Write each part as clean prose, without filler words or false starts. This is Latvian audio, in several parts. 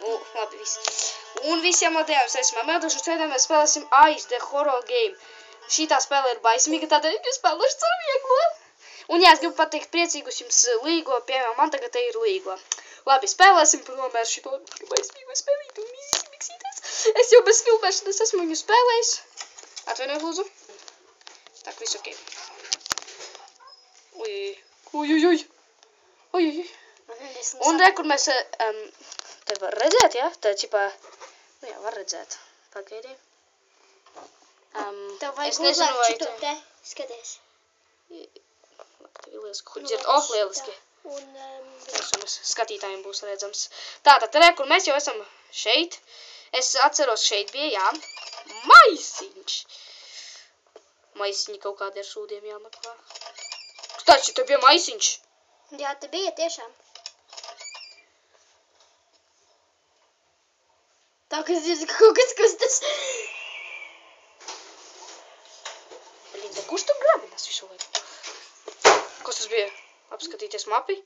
Labi, viss. Un visiem latējiem esmu atmetuši, un šodien mēs spēlēsim Ice the Horror Game. Šitā spēle ir baismīga, tādēļ es spēlēšu caur vieglo. Un jā, es gribu pateikt priecīgus jums līgo, piemēram, man tagad te ir līgo. Labi, spēlēsim, protams, šito baismīgo spēlītu un miksīties. Es jau bez filmēšanas esmu viņu spēlējis. Atvainojiet, lūdzu. Tak, viss ok. Ui. Un re, kur mēs, te var redzēt, ja? Te ķipā, nu jā, var redzēt. Pagaidī. Tev vajag nezinu, vai šito te, skaties. Tev ir lieliski, kur dzird, lieliski. Un, skatītājiem būs redzams. Tātad, re, kur mēs jau esam šeit. Es atceros, šeit bija, jā, maisiņš. Maisiņi kaut kādi ar šūdiem jāmeklē. Taču, te bija maisiņš. jā, te bija tiešām. Tā, kas dzird, ka kaut kas kustas. Linda, kurš tu grabinas visu laiku? Kas tas bija? Apskatīties mapi?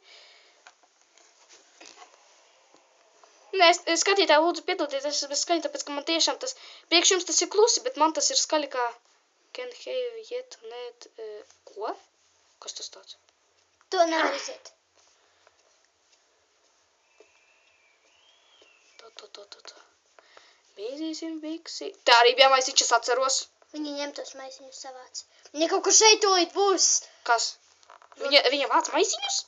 Nē, skatītāji, lūdzu piedodiet, es bez skaļi, tāpēc, ka man tiešām tas, priekš jums tas ir klusi, bet man tas ir skaļi kā can have yet, net, ko? Kas tas tāds? To nevar iziet. Tā. Bīzīsim viksi. Tā arī bija maisiņš, es atceros. Viņi ņem tos maisiņus savāc. Viņa kaut kur šeit tūlīt būs. Kas? Viņa vāc maisiņus?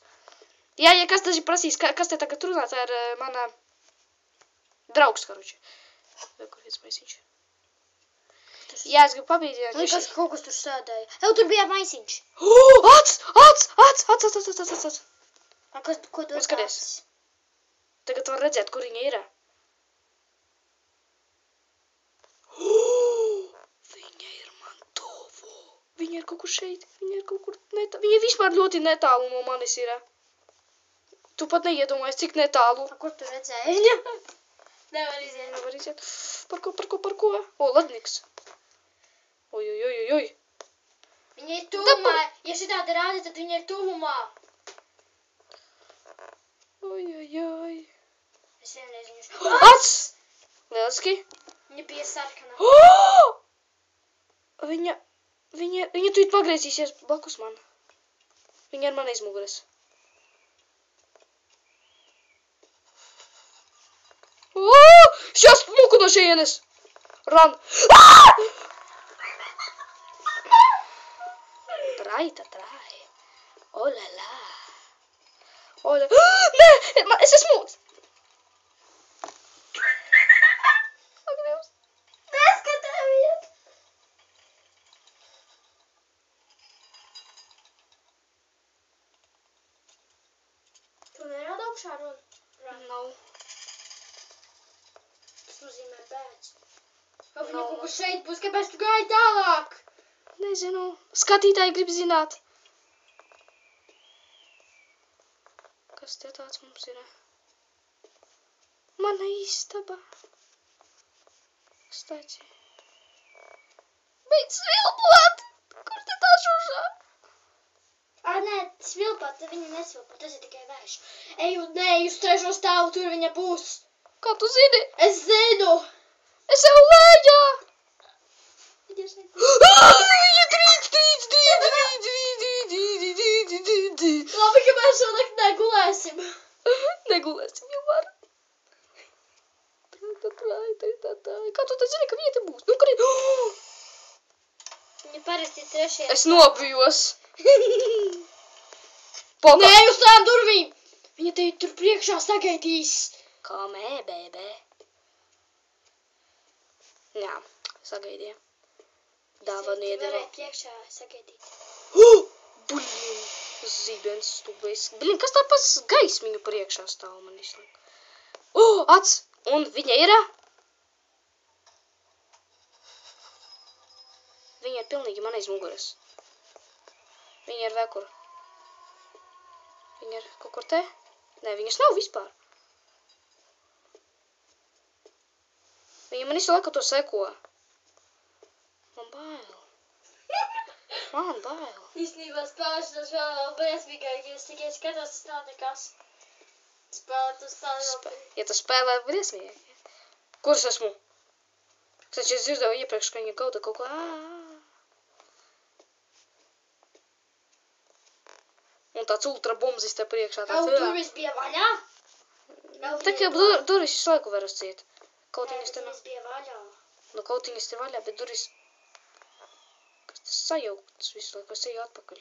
Jā, kas daži prasīs, kas te tagad runā, tā ir mana draugs, karuči. Vai kur viens maisiņš? Jā, es gribu pabīdināt. Liekas, ka kaut kas tur sēdēja. Tur bija maisiņš. Ats! Ko tu Skaties. Tagad var redzēt, kur viņa ir. Viņa ir man tuvu. Viņa ir kaut kur šeit. Viņa ir kaut kur netālu. Viņa vispār ļoti netālu no manis ir. Tu pat neiedomājies, cik netālu. Kur tu redzēji viņu? Nevar iziet. Par ko? O, ledniks. Oi. Viņa ir tuvumā. Ja šitādi rādi, tad viņa ir tuvumā. Oi. Es vienreiz viņu... Ats! Lieliski. Viņa bija sarkana. Viņa tu pagriezīsies blakus man. Viņa ir man aizmugures. Šās muku no šeienes! Ran! Trai. Olala. Nē, es esmu! Ak, Dievs. Neskatāmies! Tu nerāda augšā runa? Nav. Tas nozīmē bēdz. Viņa kaut kur šeit būs, kāpēc tu gāji tālāk? Nezinu. Skatītāji grib zināt. Kas te tāds mums ir? Mana istaba. Kстати. Beidz svilpot! Kur te tā šušā? Nē, svilpot, viņa nesvilpot, tas ir tikai vērš. Ej uz trešo stāvu, tur viņa būs. Kā tu zini? Es zinu! Es jau lējā! Viņa šeit. Viņa trīc! Labi, ka mēs šonakt negulēsim. Negulēsim jau var. Trai. Kā tu te zini, ka viņa te būs? Nu, kur ir? Viņa parasti trešajā. Es nobijos. Nē, uz tām durvīm! Viņa te tur priekšā sagaidīs. Kā mē, bēbē. Jā, sagaidīja. Dāvanu Tu iedeva. varēji priekšā sagaidīt. Blin, zibens stubais. Blin, kas tā pas gaismiņu priekšā stāv man izlaik? Ats! Un viņa ir? Viņa ir pilnīgi man aiz muguras. Viņa ir vekur. Viņa ir kaut kur te? Nē, viņas nav vispār. Viņa man visu laiku to seko. Man bail. Īstenībā spēlēšanās vēl briesmīgāk, ja es tikai skatos, tas nav nekas. Spēlē. Ja tu spēlē, briesmīgi. Kur es esmu? Taču es dzirdēju iepriekš, ka viņa gauda kaut ko. Un tāds ultra bombzis te priekšā. Durvis bija vaļā? Tā kā durvis visu laiku var uzciet. Kautiņas te nav. Durvis bija vaļā. Nu, kautiņas te vaļā, bet durvis... Kas tas sajauktas visu laiku, es eju atpakaļ.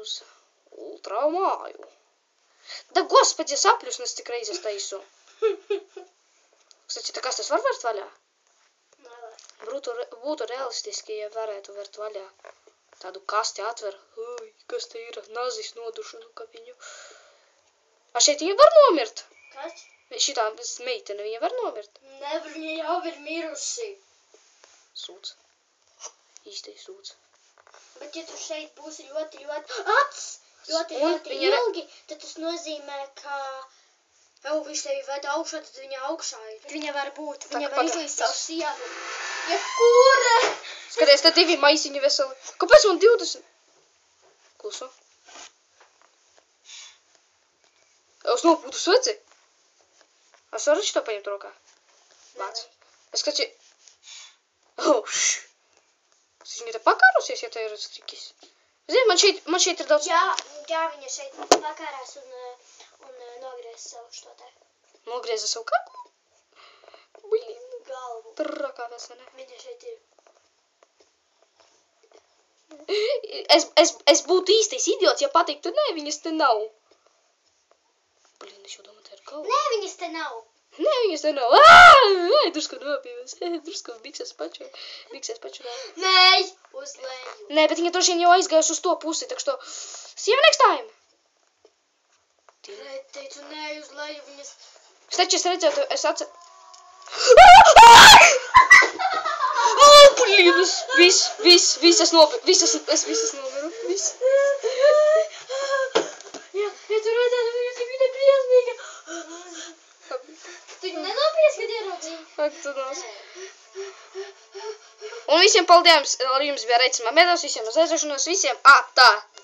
Uz ultra māju. Da, gospodi, es apļusnes tik reizes taisu. Kстати, tā kas tas var vērt vaļā? Būtu realistiski, ja varētu vērt vaļā. Tādu kasti atver. Ui, kas te ir? Nazis nodušanu kapiņu. A šeit viņa var nomirt? Kas? Šitā meitene, viņa var nomirt? Nevar, viņa jau ir mirusi. Sūds. Īstais sūds. Bet ja tu šeit būsi ļoti ilgi, tad tas nozīmē, ka viņš tevi ved augšā, tad viņa augšā ir. Viņa var būt, viņa var izlīst savu sienu. Jebkura! Skaties, te 2 maisiņi veseli. Kāpēc man 20? Kluso. Es nopūtu sveci. Es varu šito paņemt rokā? Vāc. Es skači... Es viņa te pakārusies, ja te ir strikis. Zini, man šeit ir daudz... Jā, viņa šeit pakārās un nogriez savu što te. Nogrieza savu kaklu? Galvu. Trakā vesene. Viņa šeit ir. Es būtu īstais idiots, ja pateiktu, nē, viņas te nav. Es jau domāju, tā ir galva. Nē, viņas te nav. Nē, viņas te nav. Ai, drusku nopīvas. Drusku bikses paču. Nē, uz leju. Nē, bet viņa droši vien jau aizgājusi uz to pusi, tak što... See you next time! Teicu, nē, uz leju viņas... Taču es redzētu, es atceru... Viss, es nomiru. Viss. Ja tu redzētu, viņas ir viņa briesmīga. Tu viņu nenopies, kad ieraudzīji? Ak, tu nos. Un visiem paldies, ar jums bija Reicis Mamedos, visiem uz aizrašanos, visiem atā!